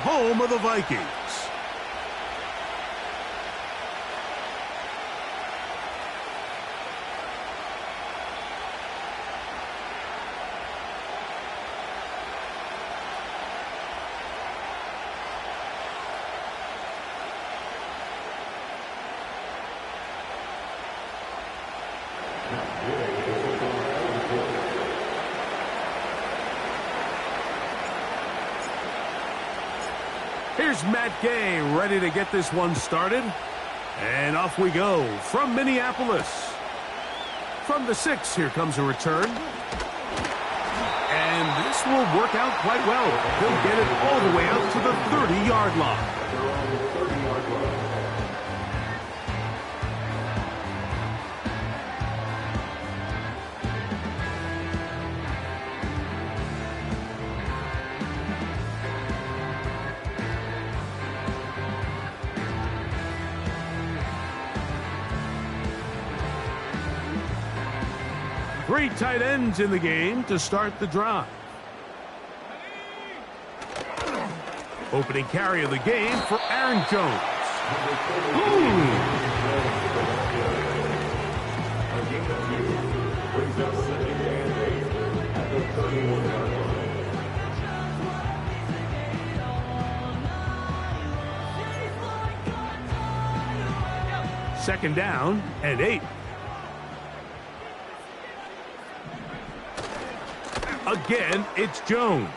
home of the Vikings. Here's Matt Gay ready to get this one started. And off we go from Minneapolis. From the 6, here comes a return. And this will work out quite well. He'll get it all the way out to the 30-yard line. Three tight ends in the game to start the drive. Opening carry of the game for Aaron Jones. Second down and 8. Again, it's Jones.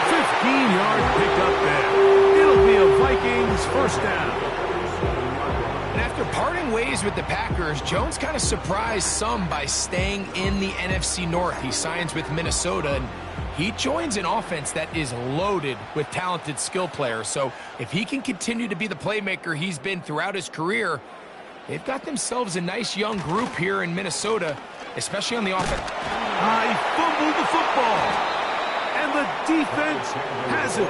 15-yard pickup there. It'll be a Vikings first down. And after parting ways with the Packers, Jones kind of surprised some by staying in the NFC North. He signs with Minnesota, and he joins an offense that is loaded with talented skill players. So if he can continue to be the playmaker he's been throughout his career, they've got themselves a nice young group here in Minnesota, especially on the offense. He fumbled the football, and the defense has it.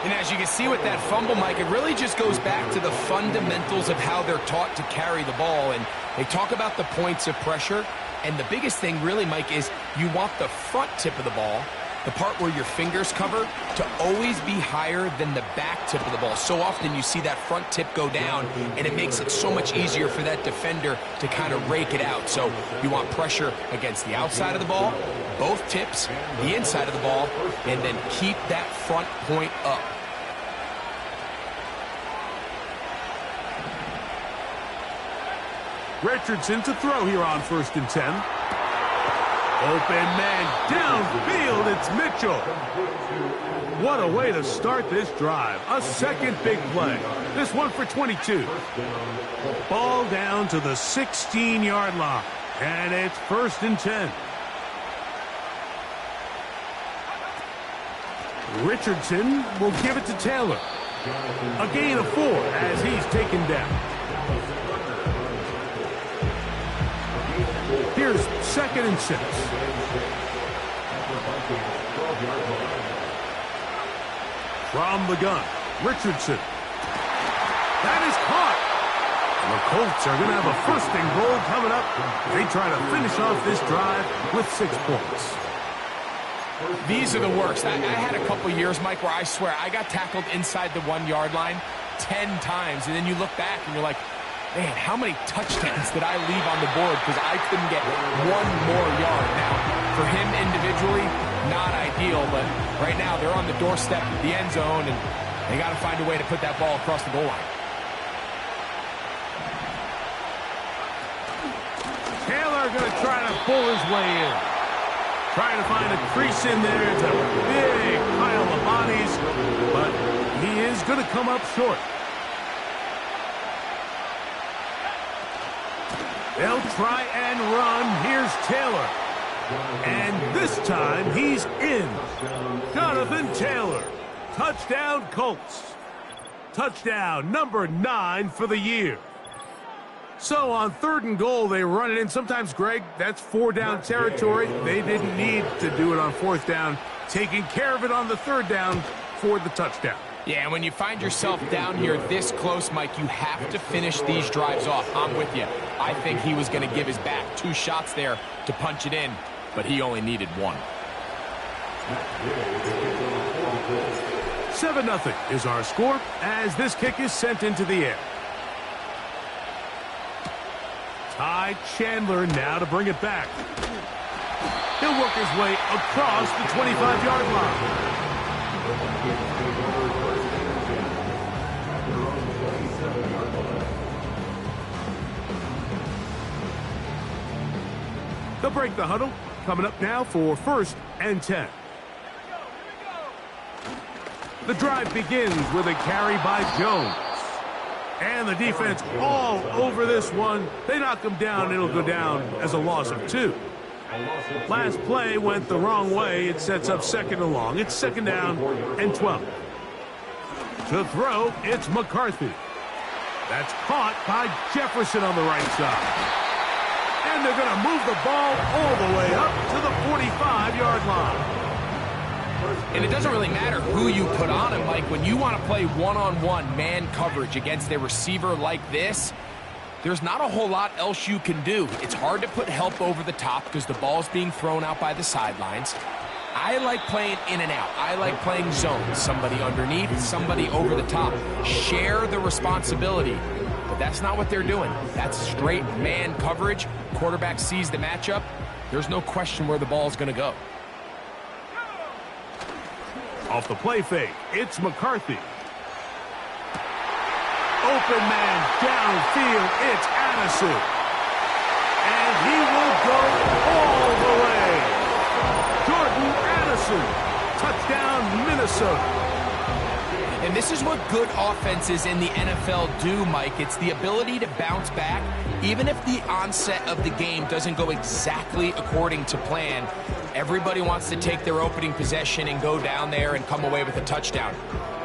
And as you can see with that fumble, Mike, it really just goes back to the fundamentals of how they're taught to carry the ball. And they talk about the points of pressure. And the biggest thing really, Mike, is you want the front tip of the ball, the part where your fingers cover, to always be higher than the back tip of the ball. So often you see that front tip go down, and it makes it so much easier for that defender to kind of rake it out. So you want pressure against the outside of the ball, both tips, the inside of the ball, and then keep that front point up. Richardson to throw here on 1st and 10. Open man downfield, it's Mitchell. What a way to start this drive. A second big play. This one for 22. Ball down to the 16-yard line. And it's 1st and 10. Richardson will give it to Taylor. A gain of 4 as he's taken down. Here's 2nd and 6. From the gun, Richardson. That is caught. And the Colts are going to have a 1st and goal coming up. They try to finish off this drive with 6 points. These are the worst. I had a couple years, Mike, where I swear I got tackled inside the 1-yard line 10 times. And then you look back and you're like, man, how many touchdowns did I leave on the board because I couldn't get 1 more yard? Now, for him individually, not ideal, but right now they're on the doorstep of the end zone, and they got to find a way to put that ball across the goal line. Taylor going to try to pull his way in. Trying to find a crease in there. It's a big pile of bodies, but he is going to come up short. They'll try and run. Here's Taylor. And this time, he's in. Jonathan Taylor. Touchdown, Colts. Touchdown, number 9 for the year. So on 3rd and goal, they run it in. Sometimes, Greg, that's 4-down territory. They didn't need to do it on 4th down. Taking care of it on the 3rd down for the touchdown. Yeah, when you find yourself down here this close, Mike, you have to finish these drives off. I'm with you. I think he was going to give his back 2 shots there to punch it in, but he only needed 1. 7-0 is our score as this kick is sent into the air. Ty Chandler now to bring it back. He'll work his way across the 25-yard line. They'll break the huddle. Coming up now for 1st and 10. The drive begins with a carry by Jones. And the defense all over this one. They knock him down. It'll go down as a loss of 2. Last play went the wrong way. It sets up 2nd and long. It's 2nd down and 12. To throw, it's McCarthy. That's caught by Jefferson on the right side. And they're going to move the ball all the way up to the 45-yard line. And it doesn't really matter who you put on him, Mike. When you want to play one-on-one man coverage against a receiver like this, there's not a whole lot else you can do. It's hard to put help over the top because the ball's being thrown out by the sidelines. I like playing in and out. I like playing zone. Somebody underneath, somebody over the top. Share the responsibility. But that's not what they're doing. That's straight man coverage. Quarterback sees the matchup. There's no question where the ball's going to go. Off the play fake, it's McCarthy. Open man downfield, it's Addison. And he will go all the way. Jordan Addison, touchdown Minnesota. And this is what good offenses in the NFL do, Mike. It's the ability to bounce back. Even if the onset of the game doesn't go exactly according to plan, everybody wants to take their opening possession and go down there and come away with a touchdown.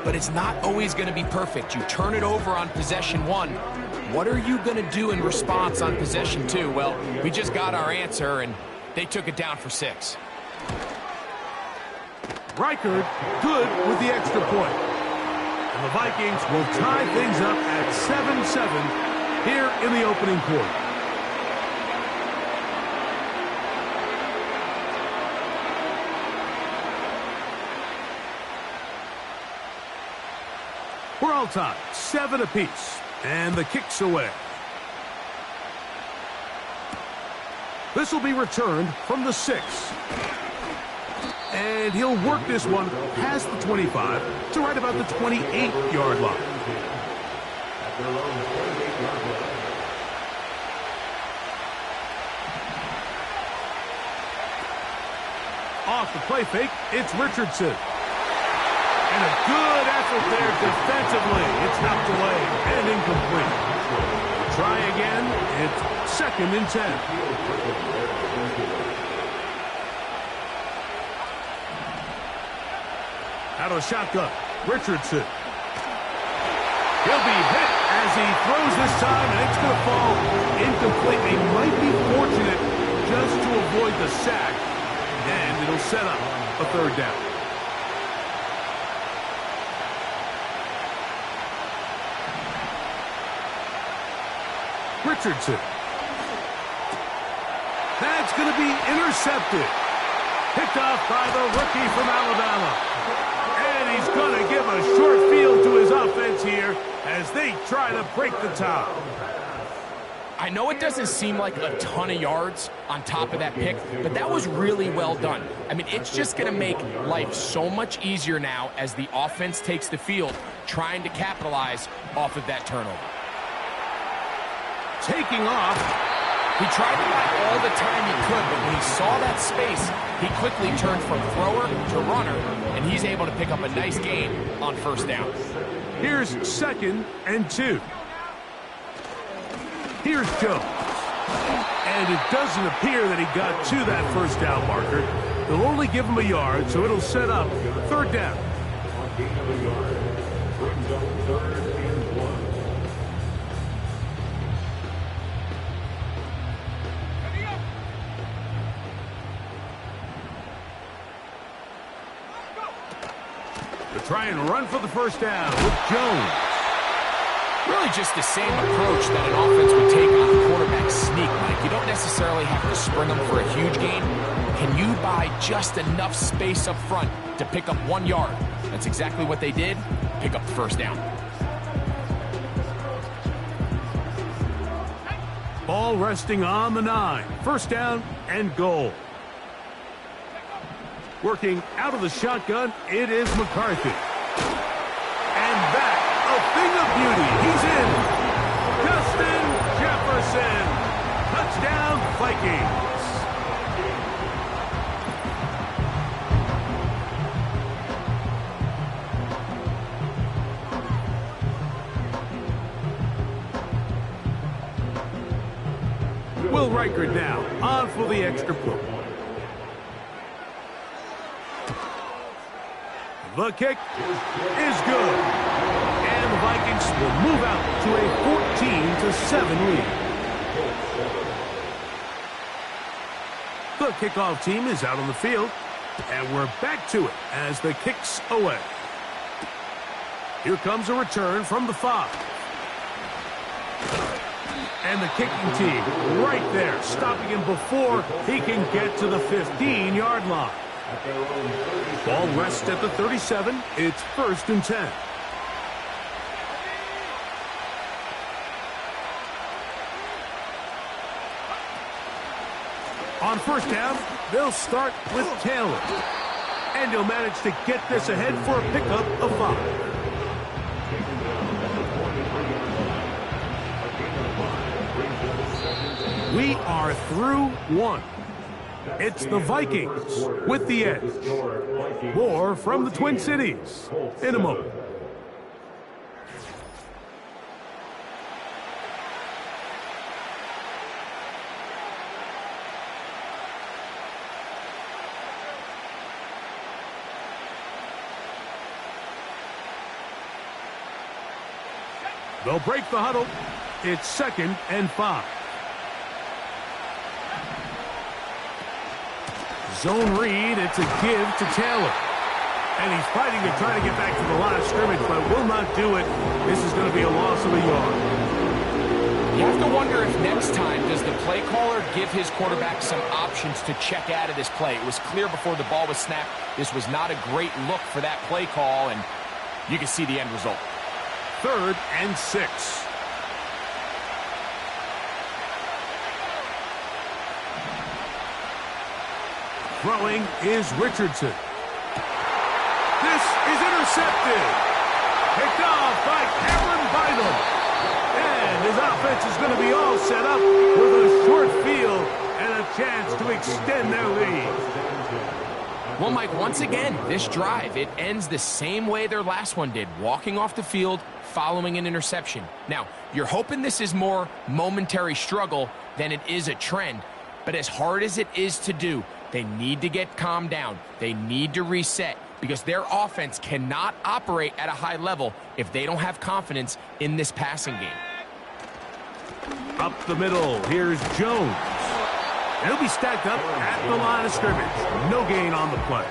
But it's not always going to be perfect. You turn it over on possession 1. What are you going to do in response on possession 2? Well, we just got our answer, and they took it down for 6. Reichard good with the extra point. And the Vikings will tie things up at 7-7 here in the opening quarter. We're all tied, 7 apiece, and the kick's away. This will be returned from the 6. And he'll work this one past the 25 to right about the 28-yard line. Off the play fake, it's Richardson. And a good effort there defensively. It's knocked away and incomplete. Try again. It's 2nd and 10. Out of shotgun, Richardson. He'll be hit as he throws this time, and it's going to fall incomplete. They might be fortunate just to avoid the sack, and it'll set up a 3rd down. Richardson. That's going to be intercepted. Picked off by the rookie from Alabama. And he's going to give a short field to his offense here as they try to break the tie. I know it doesn't seem like a ton of yards on top of that pick, but that was really well done. I mean, it's just going to make life so much easier now as the offense takes the field, trying to capitalize off of that turnover. Taking off. He tried to buy all the time he could, but when he saw that space, he quickly turned from thrower to runner, and he's able to pick up a nice gain on 1st down. Here's 2nd and 2. Here's Jones. And it doesn't appear that he got to that 1st down marker. They'll only give him a yard, so it'll set up 3rd down. Try and run for the 1st down with Jones. Really just the same approach that an offense would take on a quarterback sneak, Mike. You don't necessarily have to spring them for a huge gain. Can you buy just enough space up front to pick up 1 yard? That's exactly what they did. Pick up the first down. Ball resting on the 9. First down and goal. Working out of the shotgun, it is McCarthy. And that, a thing of beauty. He's in. Justin Jefferson. Touchdown, Vikings. Will Reichert now on for the extra point. The kick is good. And the Vikings will move out to a 14-7 lead. The kickoff team is out on the field. And we're back to it as the kick's away. Here comes a return from the 5. And the kicking team right there, stopping him before he can get to the 15-yard line. Ball rests at the 37. It's 1st and 10. On first down, they'll start with Taylor. And he'll manage to get this ahead for a pickup of 5. We are through 1. It's the Vikings with the edge. More from the Twin Cities in a moment. They'll break the huddle. It's 2nd and 5. Zone read, it's a give to Taylor. And he's fighting to try to get back to the line of scrimmage, but will not do it. This is going to be a loss of a yard. You have to wonder if next time does the play caller give his quarterback some options to check out of this play. It was clear before the ball was snapped. This was not a great look for that play call, and you can see the end result. 3rd and 6. Throwing is Richardson. This is intercepted. Picked off by Cameron Bynum. And his offense is going to be all set up with a short field and a chance to extend their lead. Well, Mike, once again, this drive, it ends the same way their last one did, walking off the field, following an interception. Now, you're hoping this is more momentary struggle than it is a trend, but as hard as it is to do, they need to get calmed down. They need to reset because their offense cannot operate at a high level if they don't have confidence in this passing game. Up the middle, here's Jones. He'll be stacked up at the line of scrimmage. No gain on the play.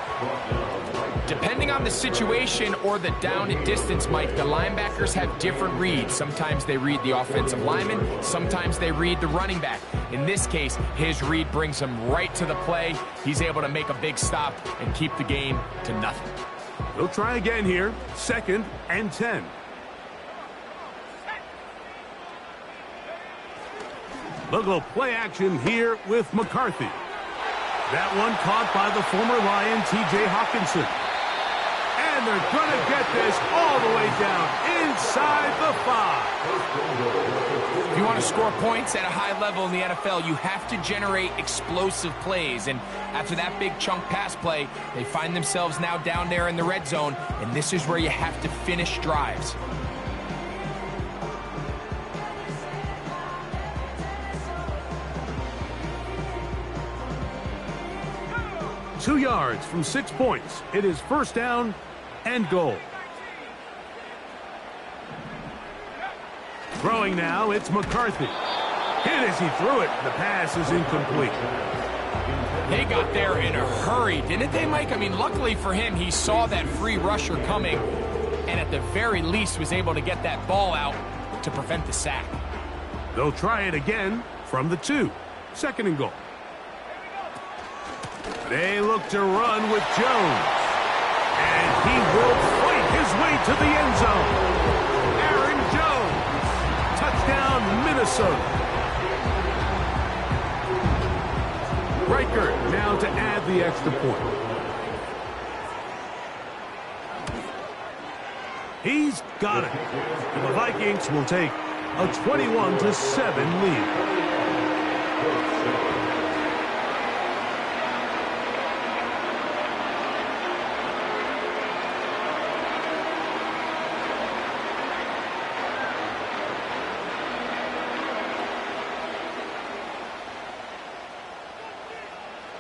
Depending on the situation or the down and distance, Mike, the linebackers have different reads. Sometimes they read the offensive lineman. Sometimes they read the running back. In this case, his read brings him right to the play. He's able to make a big stop and keep the game to nothing. They'll try again here. 2nd and 10. They'll go play action here with McCarthy. That one caught by the former Lion, T.J. Hawkinson. And they're going to get this all the way down inside the 5. If you want to score points at a high level in the NFL, you have to generate explosive plays. And after that big chunk pass play, they find themselves now down there in the red zone. And this is where you have to finish drives. Two yards from 6 points. It is first down and goal. Throwing now, it's McCarthy. Hit as he threw it. The pass is incomplete. They got there in a hurry, didn't they, Mike? I mean, luckily for him, he saw that free rusher coming and at the very least was able to get that ball out to prevent the sack. They'll try it again from the 2. Second and goal. They look to run with Jones. And he will fight his way to the end zone. Aaron Jones. Touchdown, Minnesota. Riker now to add the extra point. He's got it. And the Vikings will take a 21-7 lead.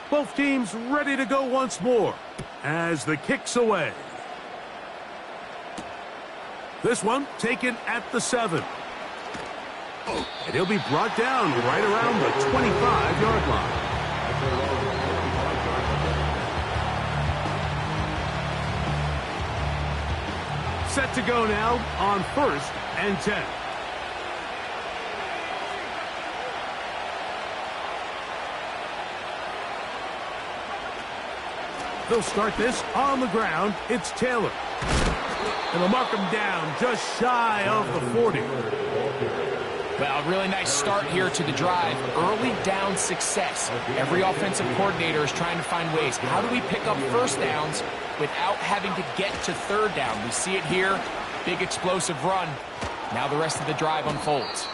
Both teams ready to go once more as the kick's away. This one taken at the 7. And he'll be brought down right around the 25-yard line. Set to go now on 1st and 10. They'll start this on the ground. It's Taylor. And they'll mark him down just shy of the 40. Well, really nice start here to the drive. Early down success. Every offensive coordinator is trying to find ways. How do we pick up first downs without having to get to third down? We see it here. Big explosive run. Now the rest of the drive unfolds.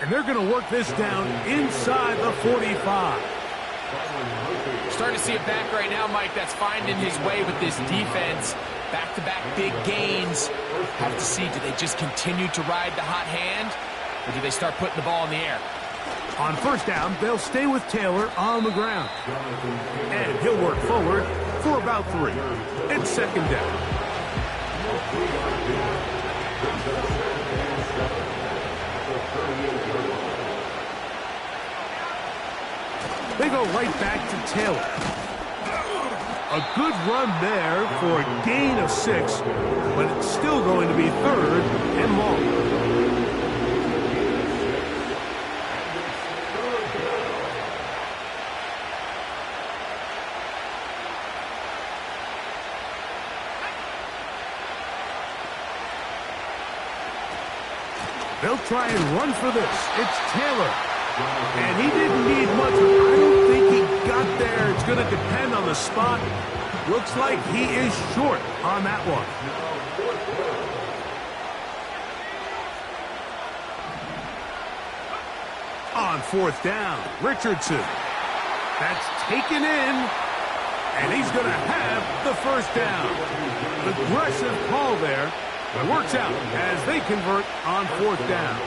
And they're going to work this down inside the 45. Starting to see it back right now, Mike, that's finding his way with this defense. Back-to-back big gains. Have to see, do they just continue to ride the hot hand, or do they start putting the ball in the air? On first down, they'll stay with Taylor on the ground. And he'll work forward for about 3. It's second down. They go right back to Taylor. A good run there for a gain of 6, but it's still going to be 3rd and long. They'll try and run for this. It's Taylor. And he didn't need much. I don't think he got there. It's going to depend on the spot. Looks like he is short on that one. On fourth down, Richardson. That's taken in. And he's going to have the first down. Aggressive call there. It works out as they convert on fourth down.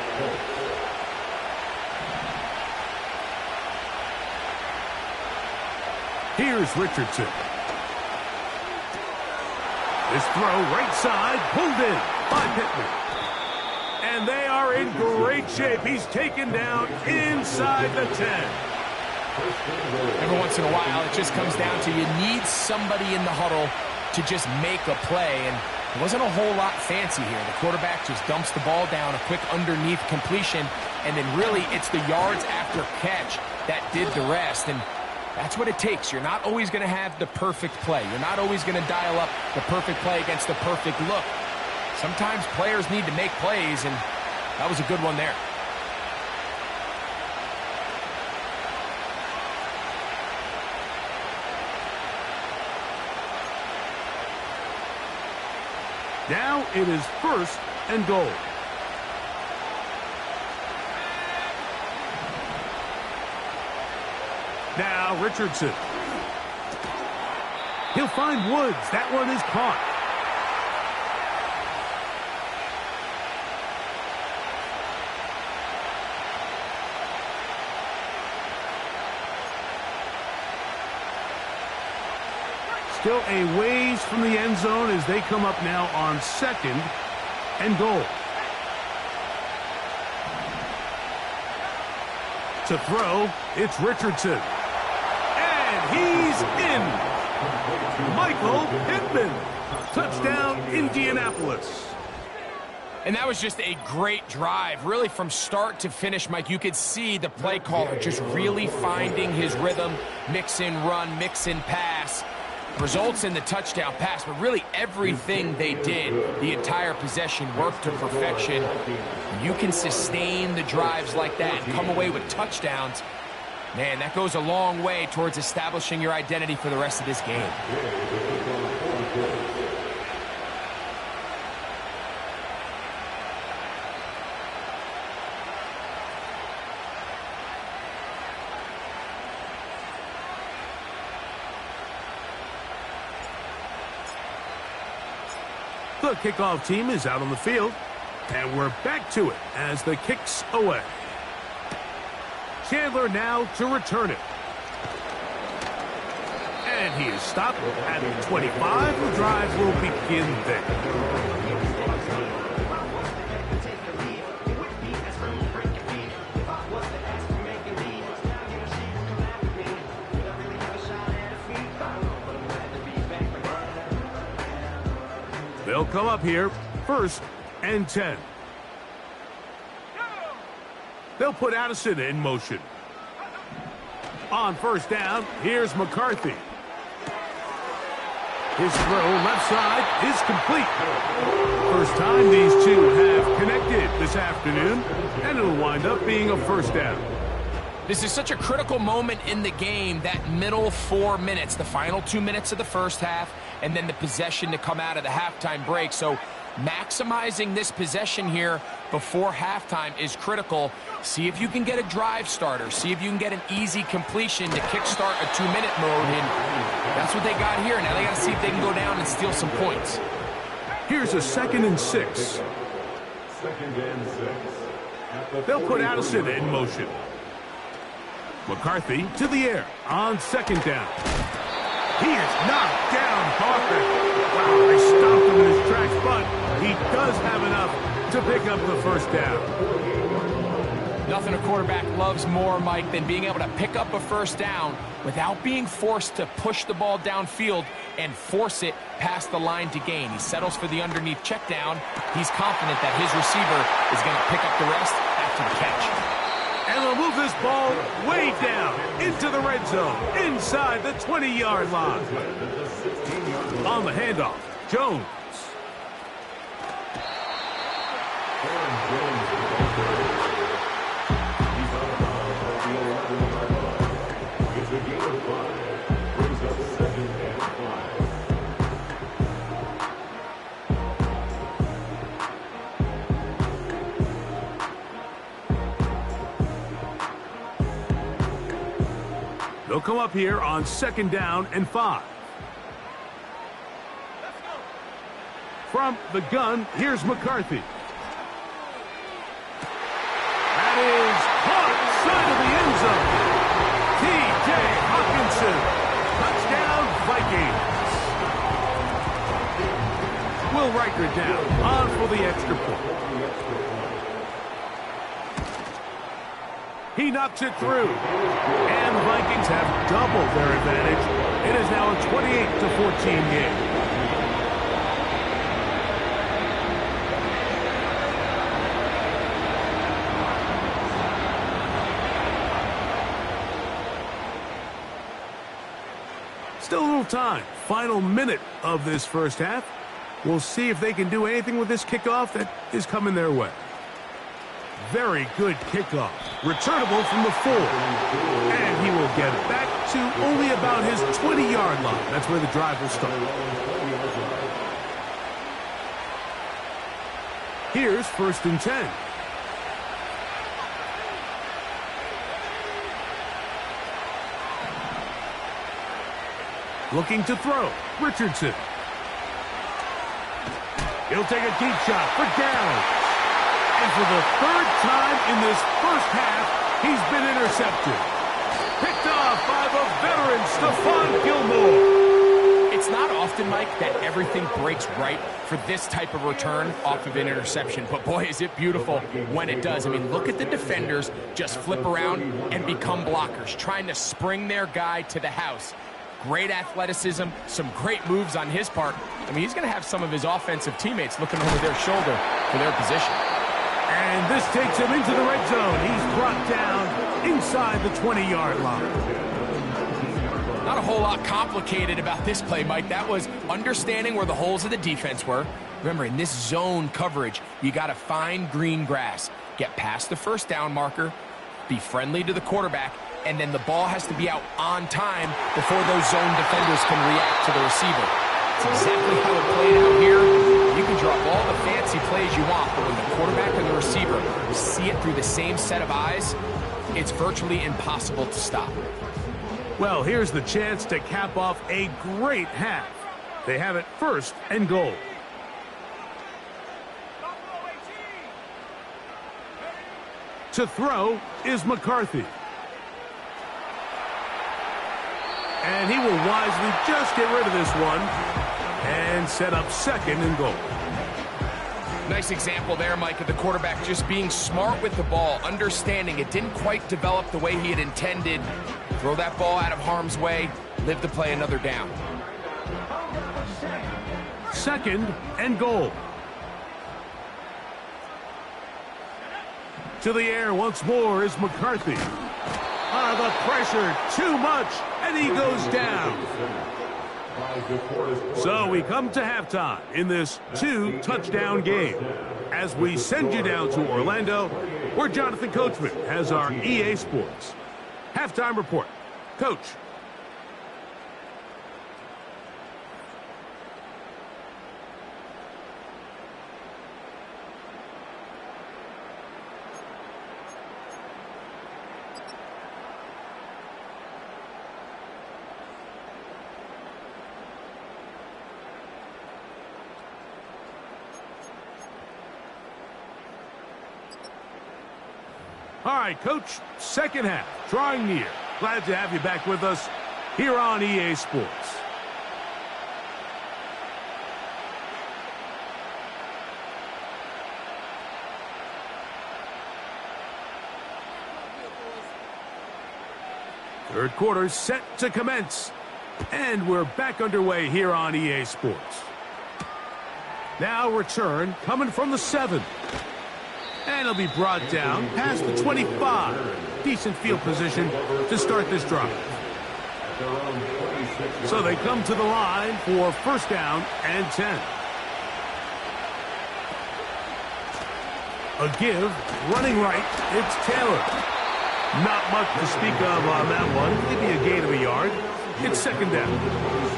Here's Richardson. This throw right side, pulled in by Pittman. And they are in great shape. He's taken down inside the 10. Every once in a while, it just comes down to you need somebody in the huddle to just make a play. And it wasn't a whole lot fancy here. The quarterback just dumps the ball down, a quick underneath completion, and then really it's the yards after catch that did the rest. And that's what it takes. You're not always going to have the perfect play. You're not always going to dial up the perfect play against the perfect look. Sometimes players need to make plays, and that was a good one there. Now it is 1st and goal. Now Richardson. He'll find Woods. That one is caught. Still a ways from the end zone as they come up now on 2nd and goal. To throw, it's Richardson. And he's in. Michael Pittman. Touchdown, Indianapolis. And that was just a great drive, really from start to finish, Mike. You could see the play caller just really finding his rhythm, mix in run, mix in pass. Results in the touchdown pass, but really everything they did, the entire possession, worked to perfection. You can sustain the drives like that and come away with touchdowns. Man, that goes a long way towards establishing your identity for the rest of this game. The kickoff team is out on the field, and we're back to it as the kick's away. Chandler now to return it. And he is stopped at the 25. The drive will begin there. They'll come up here, 1st and 10. They'll put Addison in motion. On 1st down, here's McCarthy. His throw left side is complete. First time these two have connected this afternoon, and it'll wind up being a 1st down. This is such a critical moment in the game, that middle 4 minutes, the final 2 minutes of the first half, and then the possession to come out of the halftime break. So maximizing this possession here before halftime is critical. See if you can get a drive starter. See if you can get an easy completion to kickstart a 2-minute mode. And that's what they got here. Now they got to see if they can go down and steal some points. Here's a 2nd and 6. They'll put Addison in motion. McCarthy to the air on 2nd down. He is knocked down Parker. Wow, they stopped him in his tracks, but he does have enough to pick up the 1st down. Nothing a quarterback loves more, Mike, than being able to pick up a 1st down without being forced to push the ball downfield and force it past the line to gain. He settles for the underneath check down. He's confident that his receiver is going to pick up the rest after the catch. And they'll move this ball way down into the red zone, inside the 20-yard line. On the handoff, Jones. They'll come up here on 2nd down and 5. From the gun, here's McCarthy. That is caught side of the end zone. T.J. Hawkinson. Touchdown, Vikings. Will Riker down on for the extra point. He knocks it through. And the Vikings have doubled their advantage. It is now a 28-14 game. Still a little time. Final minute of this first half. We'll see if they can do anything with this kickoff that is coming their way. Very good kickoff. Returnable from the 4. And he will get it back to only about his 20-yard line. That's where the drive will start. Here's 1st and 10. Looking to throw. Richardson. He'll take a deep shot for down. And for the 3rd time in this first half, he's been intercepted. Picked off by the veteran, Stephon Gilmore. It's not often, Mike, that everything breaks right for this type of return off of an interception. But boy, is it beautiful when it does. I mean, look at the defenders just flip around and become blockers, trying to spring their guy to the house. great athleticism, some great moves on his part. I mean, he's going to have some of his offensive teammates looking over their shoulder for their position. And this takes him into the red zone. He's brought down inside the 20-yard line. Not a whole lot complicated about this play, Mike. That was understanding where the holes of the defense were. Remember, in this zone coverage, you got to find green grass, get past the first down marker, be friendly to the quarterback, and then the ball has to be out on time before those zone defenders can react to the receiver. It's exactly how it played out here. You can drop all the fancy plays you want, but when the quarterback and the receiver see it through the same set of eyes, it's virtually impossible to stop. Well, here's the chance to cap off a great half. They have it 1st and goal. To throw is McCarthy. And he will wisely just get rid of this one and set up 2nd and goal. Nice example there, Mike, of the quarterback just being smart with the ball, understanding it didn't quite develop the way he had intended. Throw that ball out of harm's way, live to play another down. 2nd and goal. To the air once more is McCarthy. The pressure, too much, and he goes down. So we come to halftime in this 2-touchdown game. As we send you down to Orlando, where Jonathan Coachman has our EA Sports halftime report. Coach. All right, Coach, 2nd half, drawing near. Glad to have you back with us here on EA Sports. Third quarter set to commence. And we're back underway here on EA Sports. Now return coming from the 7. And he'll be brought down past the 25. Decent field position to start this drive. So they come to the line for 1st down and 10. A give, running right, it's Taylor. Not much to speak of on that one. Maybe a gain of a yard. It's 2nd down.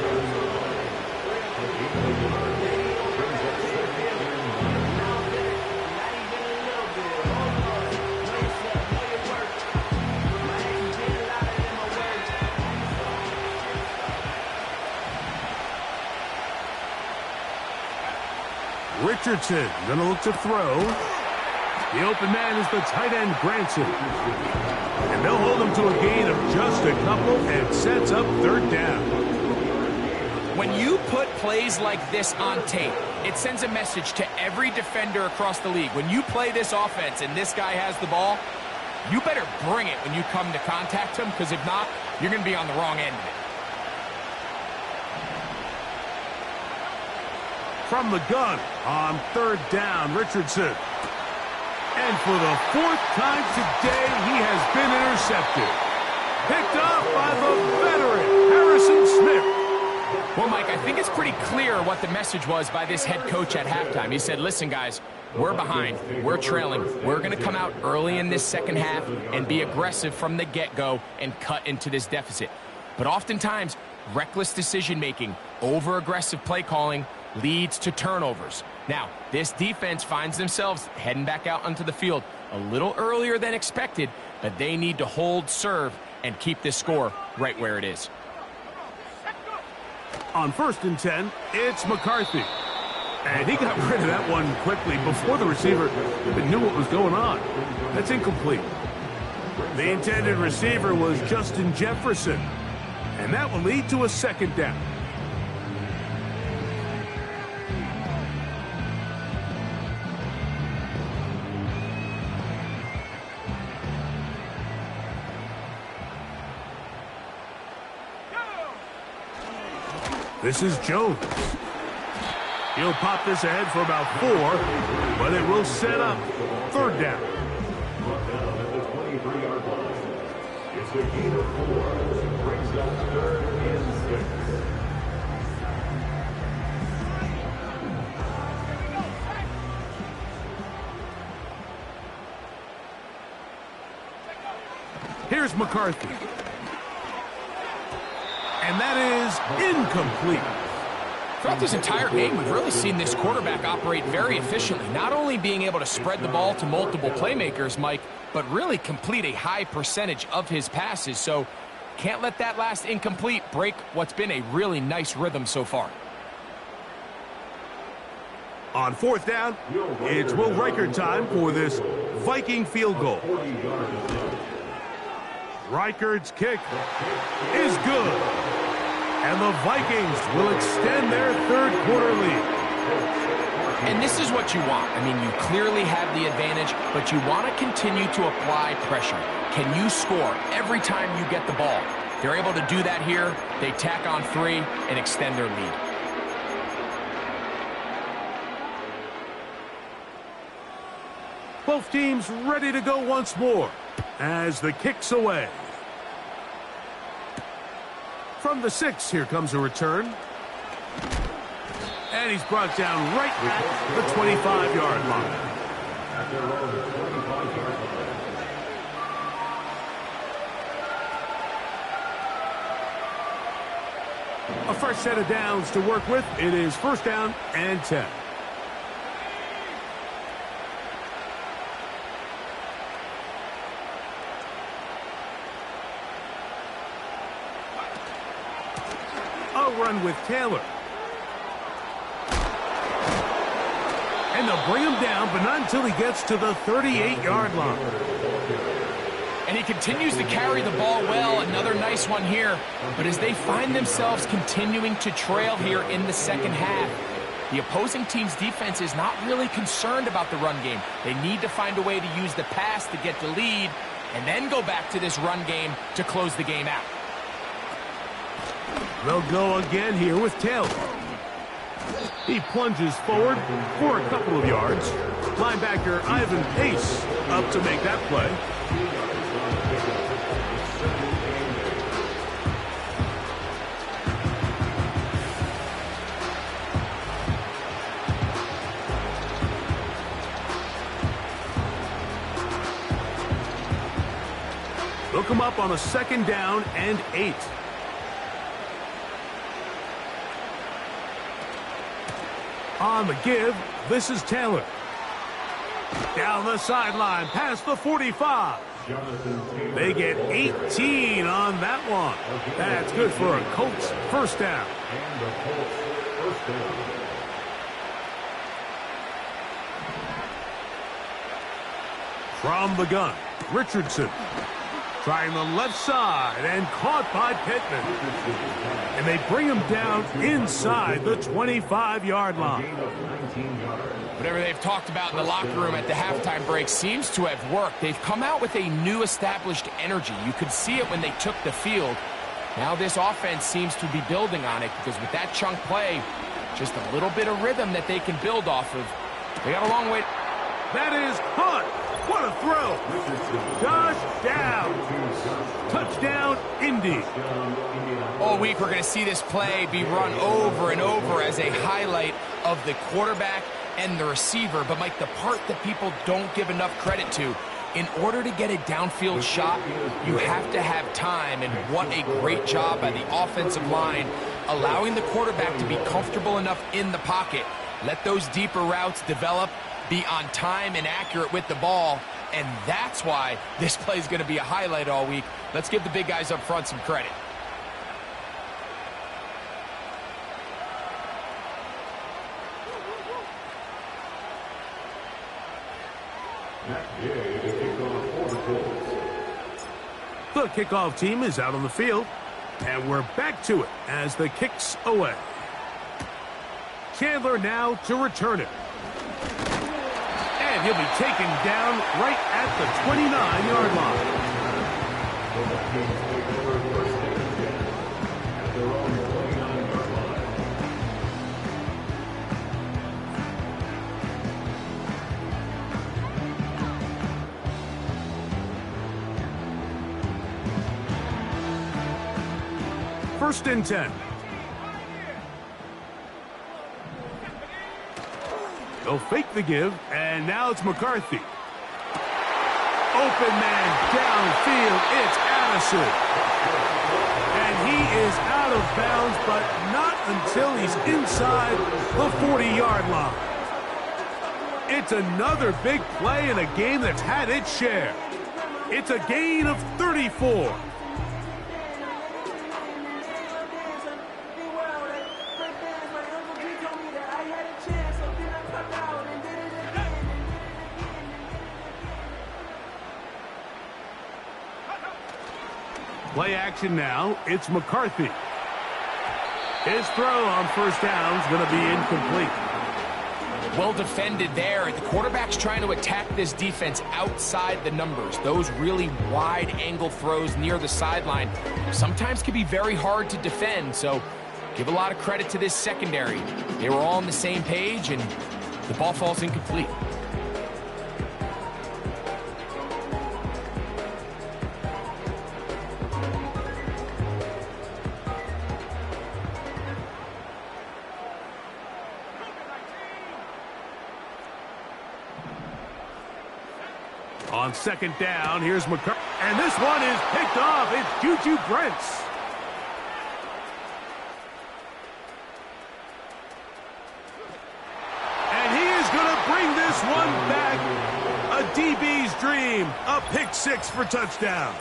Richardson going to look to throw. The open man is the tight end, Granson. And they'll hold him to a gain of just a couple and sets up 3rd down. When you put plays like this on tape, it sends a message to every defender across the league. When you play this offense and this guy has the ball, you better bring it when you come to contact him, because if not, you're going to be on the wrong end of it. From the gun on 3rd down, Richardson. And for the 4th time today, he has been intercepted. Picked off by the veteran, Harrison Smith. Well, Mike, I think it's pretty clear what the message was by this head coach at halftime. He said, listen, guys, we're behind. We're trailing. We're going to come out early in this 2nd half and be aggressive from the get-go and cut into this deficit. But oftentimes, reckless decision-making, over-aggressive play calling leads to turnovers. Now, this defense finds themselves heading back out onto the field a little earlier than expected, but they need to hold serve and keep this score right where it is. On 1st and 10, it's McCarthy. And he got rid of that one quickly before the receiver even knew what was going on. That's incomplete. The intended receiver was Justin Jefferson. And that will lead to a 2nd down. This is Jones. He'll pop this ahead for about 4, but it will set up 3rd down. It's the gain of 4. Brings up 3rd and 6. Here's McCarthy. And that is incomplete. Throughout this entire game, we've really seen this quarterback operate very efficiently, not only being able to spread the ball to multiple playmakers, Mike, but really complete a high percentage of his passes. So can't let that last incomplete break what's been a really nice rhythm so far. On 4th down, it's Will Reichert time for this Viking field goal. Reichert's kick is good. And the Vikings will extend their 3rd quarter lead. And this is what you want. I mean, you clearly have the advantage, but you want to continue to apply pressure. Can you score every time you get the ball? They're able to do that here. They tack on 3 and extend their lead. Both teams ready to go once more as the kick's away. From the 6, here comes a return. And he's brought down right at the 25-yard line. A fresh set of downs to work with. It is 1st down and 10. Run with Taylor. And they'll bring him down, but not until he gets to the 38-yard line. And he continues to carry the ball well. Another nice one here. But as they find themselves continuing to trail here in the 2nd half, the opposing team's defense is not really concerned about the run game. They need to find a way to use the pass to get the lead and then go back to this run game to close the game out. They'll go again here with Taylor. He plunges forward for a couple of yards. Linebacker Ivan Pace up to make that play. They'll come up on a 2nd down and 8. On the give, this is Taylor. Down the sideline, past the 45. They get 18 on that one. That's good for a Colts 1st down. From the gun, Richardson. Trying the left side and caught by Pittman. And they bring him down inside the 25-yard line. Whatever they've talked about in the locker room at the halftime break seems to have worked. They've come out with a new established energy. You could see it when they took the field. Now this offense seems to be building on it because with that chunk play, just a little bit of rhythm that they can build off of. They got a long way. That is Hunt. What a throw. Touchdown. Touchdown, Indy. All week we're going to see this play be run over and over as a highlight of the quarterback and the receiver. But, Mike, the part that people don't give enough credit to, in order to get a downfield shot, you have to have time. And what a great job by the offensive line, allowing the quarterback to be comfortable enough in the pocket. Let those deeper routes develop, be on time and accurate with the ball, and that's why this play is going to be a highlight all week. Let's give the big guys up front some credit. The kickoff team is out on the field, and we're back to it as the kick's away. Chandler now to return it. And he'll be taken down right at the 29-yard line. first and 10. They'll fake the give, and now it's McCarthy. Open man downfield, it's Addison. And he is out of bounds, but not until he's inside the 40-yard line. It's another big play in a game that's had its share. It's a gain of 34. Play action now. It's McCarthy. His throw on first down is going to be incomplete. Well defended there. The quarterback's trying to attack this defense outside the numbers. Those really wide angle throws near the sideline sometimes can be very hard to defend. So give a lot of credit to this secondary. They were all on the same page, and the ball falls incomplete. On second down, here's McCarthy. And this one is picked off. It's Juju Brents. And he is going to bring this one back. A DB's dream. A pick six for touchdown.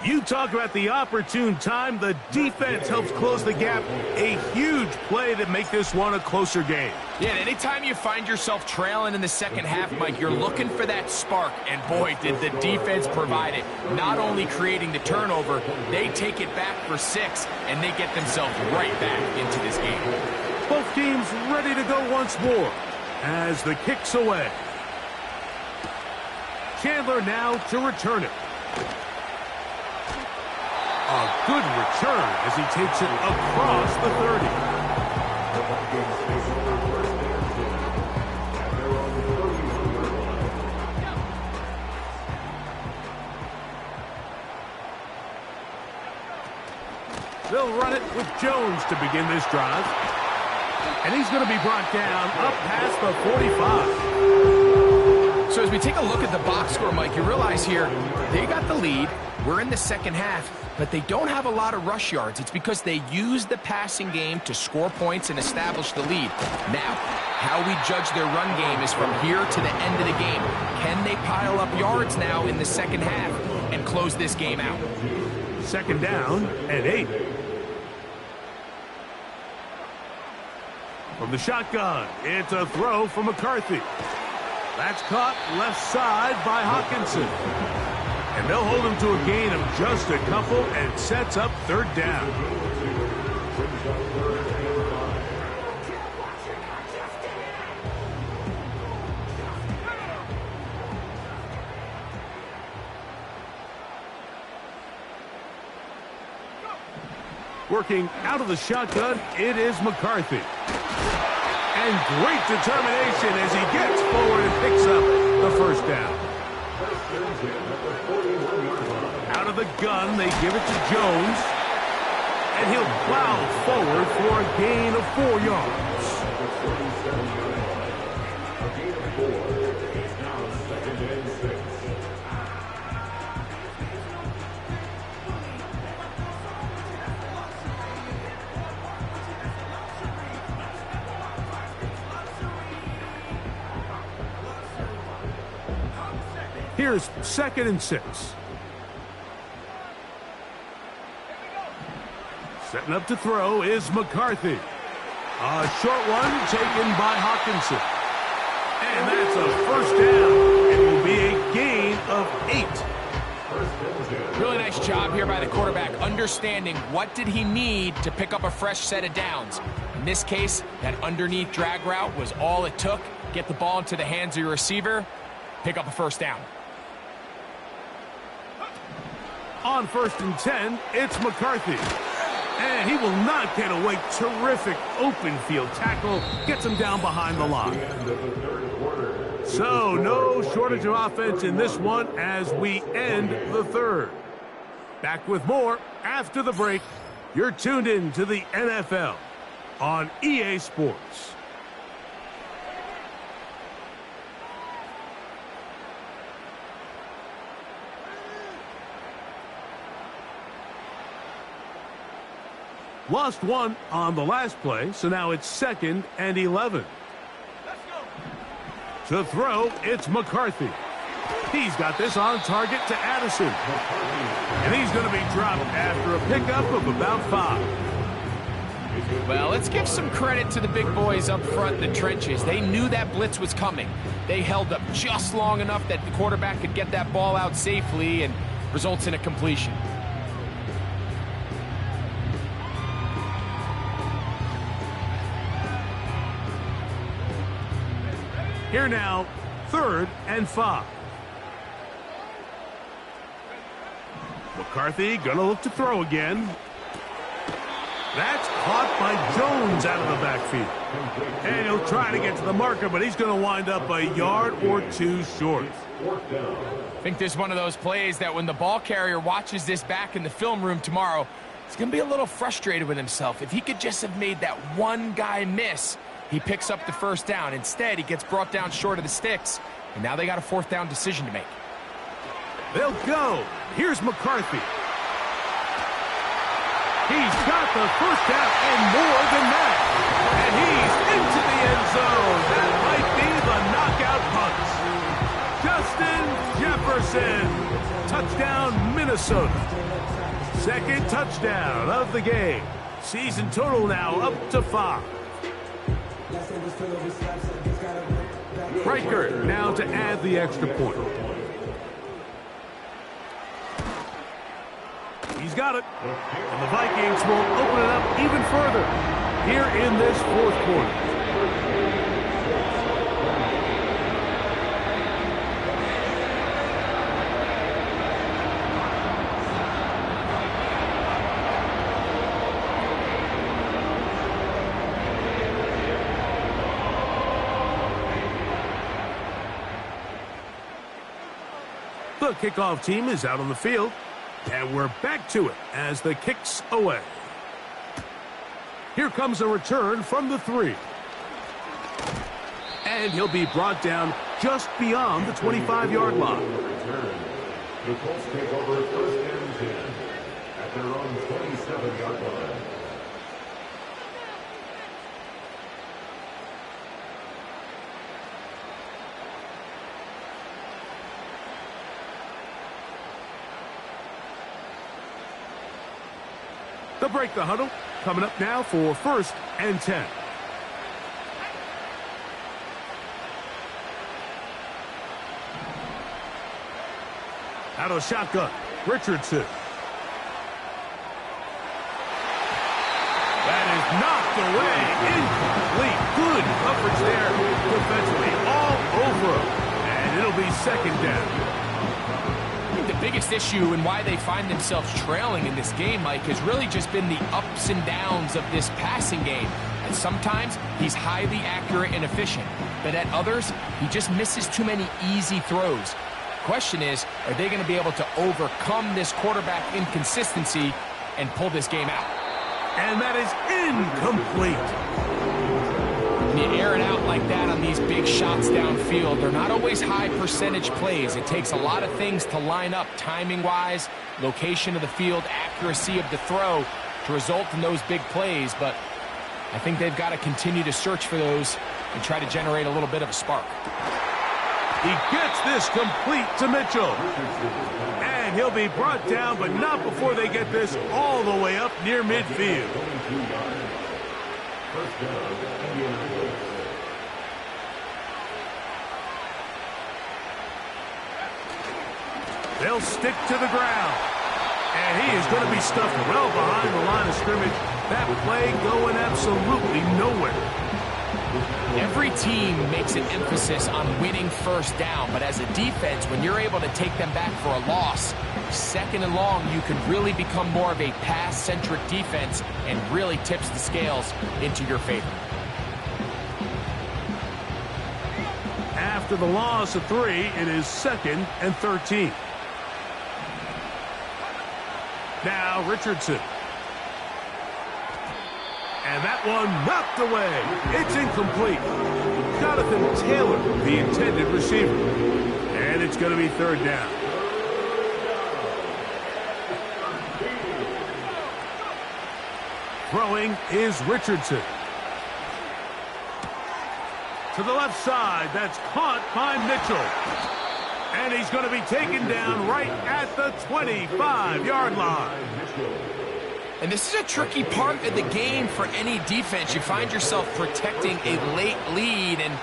You talk about the opportune time. The defense helps close the gap. A huge play to make this one a closer game. Yeah, and anytime you find yourself trailing in the second half, Mike, you're looking for that spark. And boy, did the defense provide it. Not only creating the turnover, they take it back for 6, and they get themselves right back into this game. Both teams ready to go once more as the kick's away. Chandler now to return it. A good return as he takes it across the 30. They'll run it with Jones to begin this drive. And he's going to be brought down up past the 45. So as we take a look at the box score, Mike, you realize here they got the lead. We're in the second half, but they don't have a lot of rush yards. It's because they use the passing game to score points and establish the lead. Now, how we judge their run game is from here to the end of the game. Can they pile up yards now in the second half and close this game out? Second down and 8. From the shotgun, it's a throw from McCarthy. That's caught left side by Hawkinson. And they'll hold him to a gain of just a couple, and it sets up third down. Working out of the shotgun, it is McCarthy. And great determination as he gets forward and picks up the first down. Out of the gun, they give it to Jones. And he'll plow forward for a gain of 4 yards. Here's second and 6. Setting up to throw is McCarthy. A short one taken by Hawkinson. And that's a first down. It will be a gain of 8. Really nice job here by the quarterback, understanding what did he need to pick up a fresh set of downs. In this case, that underneath drag route was all it took. Get the ball into the hands of your receiver, pick up a first down. On first and 10, it's McCarthy. And he will not get away. Terrific open field tackle. Gets him down behind the line. So no shortage of offense in this one as we end the third. Back with more after the break. You're tuned in to the NFL on EA Sports. Lost one on the last play, so now it's 2nd and 11. To throw, it's McCarthy. He's got this on target to Addison. And he's going to be dropped after a pickup of about 5. Well, let's give some credit to the big boys up front in the trenches. They knew that blitz was coming. They held up just long enough that the quarterback could get that ball out safely and results in a completion. Here now, 3rd and 5. McCarthy gonna look to throw again. That's caught by Jones out of the backfield. And he'll try to get to the marker, but he's gonna wind up a yard or 2 short. I think this is one of those plays that when the ball carrier watches this back in the film room tomorrow, he's gonna be a little frustrated with himself. If he could just have made that one guy miss, he picks up the first down. Instead, he gets brought down short of the sticks, and now they got a 4th down decision to make. They'll go. Here's McCarthy. He's got the first down and more than that. And he's into the end zone. That might be the knockout punch. Justin Jefferson. Touchdown, Minnesota. 2nd touchdown of the game. Season total now up to 5. Riker now to add the extra point. He's got it. And the Vikings will open it up even further here in this 4th quarter. The kickoff team is out on the field, and we're back to it as the kick's away. Here comes a return from the 3. And he'll be brought down just beyond the 25-yard line. The Colts take over 1st and 10 at their own 27-yard line. They'll break the huddle. Coming up now for 1st and 10. Out of shotgun, Richardson. That is knocked away. Incomplete. Good coverage there defensively. All over him. And it'll be 2nd down. The biggest issue and why they find themselves trailing in this game, Mike, has really just been the ups and downs of this passing game. And sometimes he's highly accurate and efficient, but at others, he just misses too many easy throws. The question is, are they going to be able to overcome this quarterback inconsistency and pull this game out? And that is incomplete. When you air it out like that on these big shots downfield, they're not always high percentage plays. It takes a lot of things to line up timing-wise, location of the field, accuracy of the throw to result in those big plays. But I think they've got to continue to search for those and try to generate a little bit of a spark. He gets this complete to Mitchell. And he'll be brought down, but not before they get this all the way up near midfield. They'll stick to the ground. And he is going to be stuffed well behind the line of scrimmage. That play going absolutely nowhere. Every team makes an emphasis on winning 1st down, but as a defense, when you're able to take them back for a loss, 2nd and long, you can really become more of a pass-centric defense and really tips the scales into your favor. After the loss of 3, it is 2nd and 13. Now Richardson. And that one knocked away. It's incomplete. Jonathan Taylor, the intended receiver. And it's going to be third down. Throwing is Richardson. To the left side, that's caught by Mitchell. And he's going to be taken down right at the 25-yard line. And this is a tricky part of the game for any defense. You find yourself protecting a late lead, and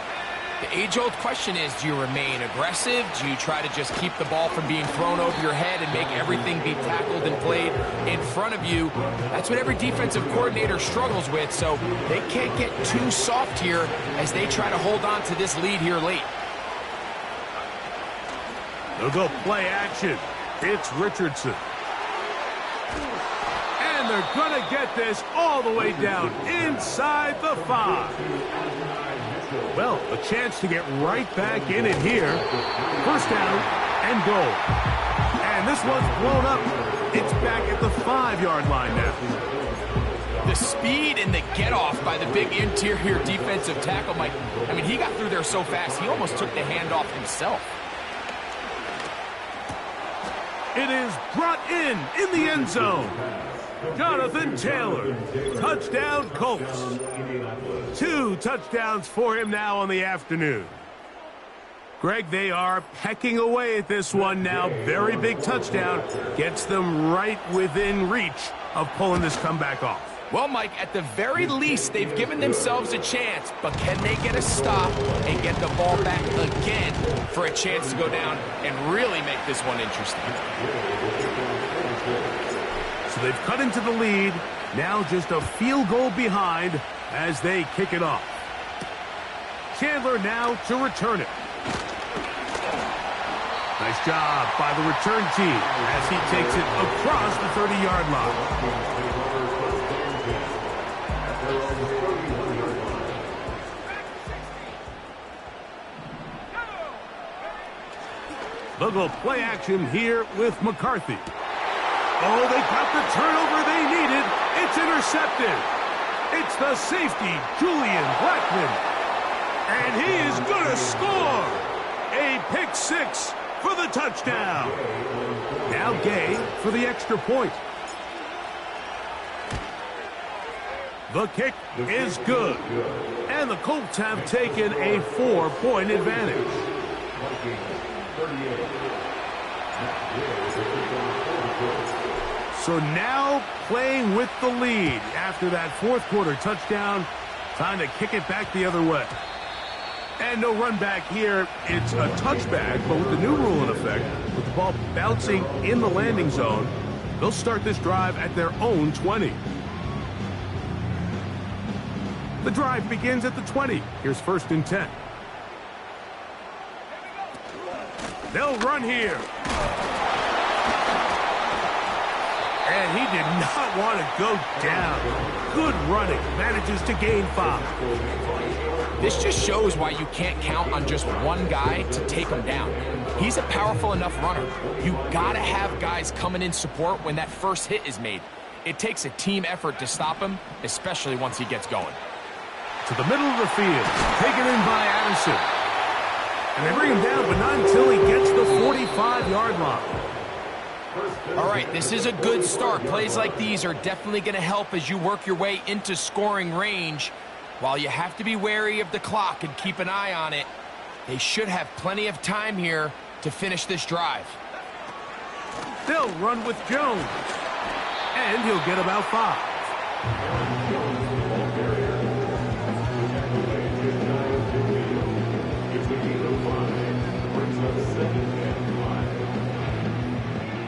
the age-old question is, do you remain aggressive? Do you try to just keep the ball from being thrown over your head and make everything be tackled and played in front of you? That's what every defensive coordinator struggles with, so they can't get too soft here as they try to hold on to this lead here late. They'll go play action. It's Richardson. And they're going to get this all the way down inside the 5. Well, a chance to get right back in it here. First down and goal. And this one's blown up. It's back at the 5-yard line now. The speed and the get-off by the big interior defensive tackle, Mike. I mean, he got through there so fast, he almost took the handoff himself. It is brought in the end zone. Jonathan Taylor, touchdown Colts. 2 touchdowns for him now on the afternoon. Greg, they are pecking away at this one now. Very big touchdown. Gets them right within reach of pulling this comeback off. Well, Mike, at the very least, they've given themselves a chance, but can they get a stop and get the ball back again for a chance to go down and really make this one interesting? So they've cut into the lead, now just a field goal behind as they kick it off. Chandler now to return it. Nice job by the return team as he takes it across the 30-yard line. They'll go play action here with McCarthy. Oh, they got the turnover they needed. It's intercepted. It's the safety, Julian Blackman. And he is going to score. A pick 6 for the touchdown. Now Gay for the extra point. The kick is good. And the Colts have taken a 4-point advantage. So now playing with the lead after that fourth quarter touchdown, trying to kick it back the other way. And no run back here. It's a touchback, but with the new rule in effect, with the ball bouncing in the landing zone, they'll start this drive at their own 20. The drive begins at the 20. Here's 1st and 10. They'll run here. And he did not want to go down. Good running. Manages to gain 5. This just shows why you can't count on just one guy to take him down. He's a powerful enough runner. You got to have guys coming in support when that first hit is made. It takes a team effort to stop him, especially once he gets going. To the middle of the field. Taken in by Addison. And they bring him down, but not until he gets the 45-yard line. All right, this is a good start. Plays like these are definitely going to help as you work your way into scoring range. While you have to be wary of the clock and keep an eye on it, they should have plenty of time here to finish this drive. They'll run with Jones. And he'll get about 5.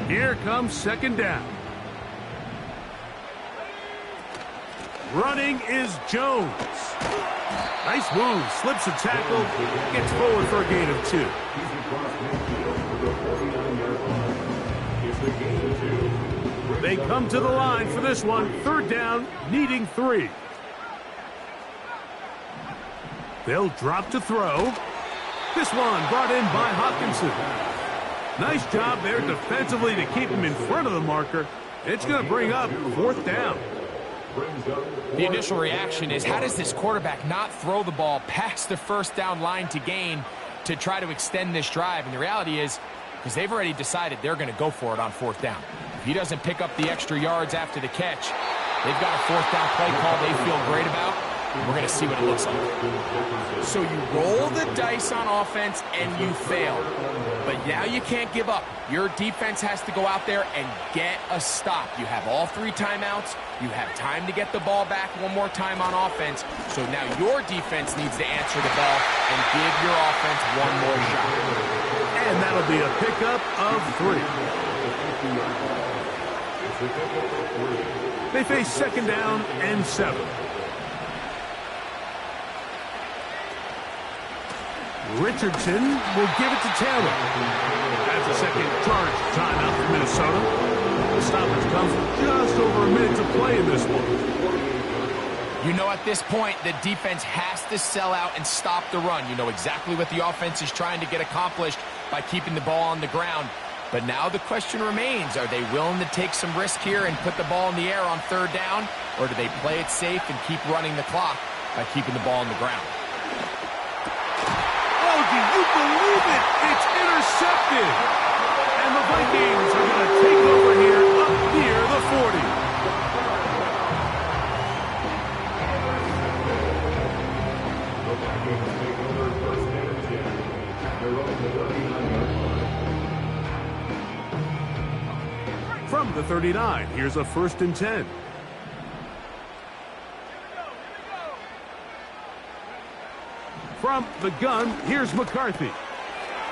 Here comes 2nd down. Running is Jones. Nice move. Slips a tackle. Gets forward for a gain of 2. They come to the line for this one. 3rd down, needing 3. They'll drop to throw. This one brought in by Hawkinson. Nice job there defensively to keep him in front of the marker. It's going to bring up fourth down. The initial reaction is, how does this quarterback not throw the ball past the first down line to gain to try to extend this drive? And the reality is, because they've already decided they're going to go for it on fourth down. If he doesn't pick up the extra yards after the catch, they've got a fourth down play call they feel great about. We're going to see what it looks like. So you roll the dice on offense and you fail. But now you can't give up. Your defense has to go out there and get a stop. You have all 3 timeouts. You have time to get the ball back one more time on offense. So now your defense needs to answer the bell and give your offense one more shot. And that'll be a pickup of 3. They face second down and 7. Richardson will give it to Taylor. That's a second charge timeout for Minnesota. The stoppage comes with just over a minute to play in this one. You know, at this point, the defense has to sell out and stop the run. You know exactly what the offense is trying to get accomplished by keeping the ball on the ground. But now the question remains, are they willing to take some risk here and put the ball in the air on third down? Or do they play it safe and keep running the clock by keeping the ball on the ground? Oh, do you believe it? It's intercepted. And the Vikings are going to take over here up near the 40. The Vikings take over first and 10. They're on the 39-yard line. From the 39, here's a first and 10. From the gun, here's McCarthy.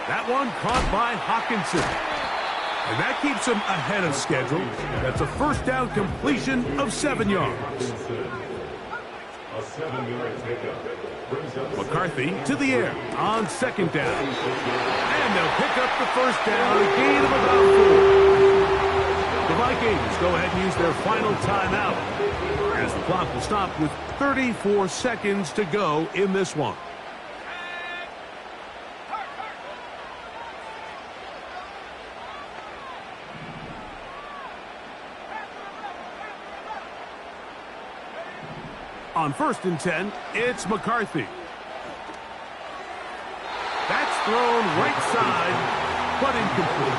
That one caught by Hawkinson. And that keeps him ahead of schedule. That's a first down completion of 7 yards. A 7-yard pickup. McCarthy to the air on second down. And they'll pick up the first down, a gain of about 4. The Vikings go ahead and use their final timeout, as the clock will stop with 34 seconds to go in this one. On first and 10, it's McCarthy. That's thrown right side, but incomplete.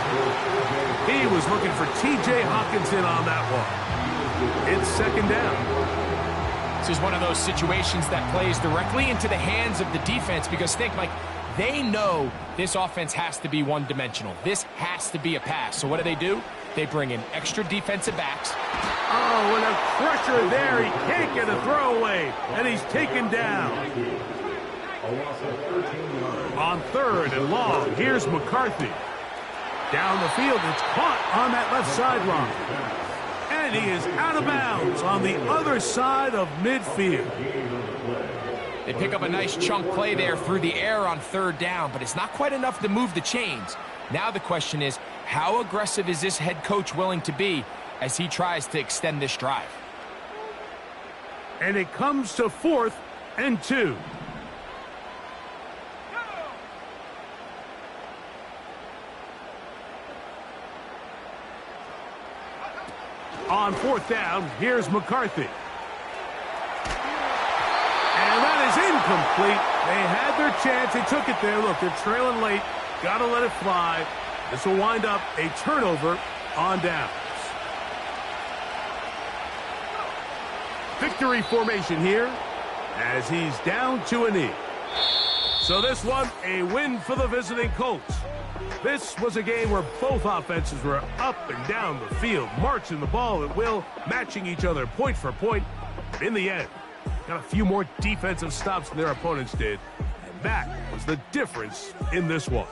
He was looking for T.J. Hawkinson on that one. It's second down. This is one of those situations that plays directly into the hands of the defense, because think, Mike, they know this offense has to be one-dimensional. This has to be a pass. So what do? They bring in extra defensive backs. Oh, and a pressure there. He can't get a throwaway, and he's taken down. On third and long, here's McCarthy. Down the field, it's caught on that left sideline. And he is out of bounds on the other side of midfield. They pick up a nice chunk play there through the air on third down, but it's not quite enough to move the chains. Now the question is, how aggressive is this head coach willing to be as he tries to extend this drive? And it comes to 4th and 2. On fourth down, here's McCarthy. And that is incomplete. They had their chance. They took it there. Look, they're trailing late. Got to let it fly. This will wind up a turnover on downs. Victory formation here as he's down to a knee. So this one, a win for the visiting Colts. This was a game where both offenses were up and down the field, marching the ball at will, matching each other point for point. But in the end, got a few more defensive stops than their opponents did. And that was the difference in this one.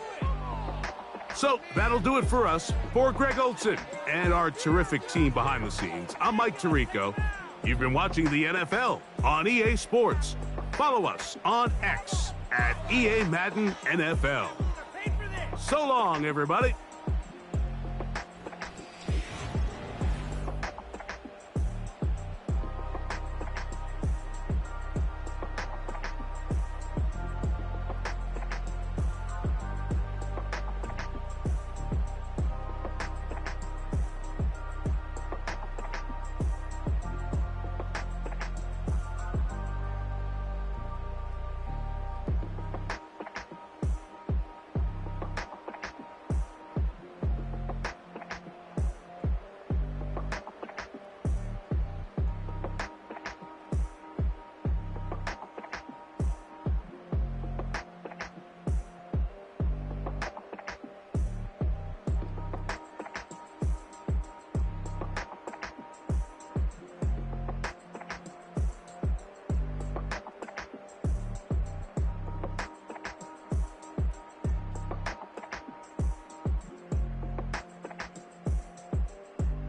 So that'll do it for us. For Greg Olson and our terrific team behind the scenes, I'm Mike Tirico. You've been watching the NFL on EA Sports. Follow us on X at EA Madden NFL. So long, everybody.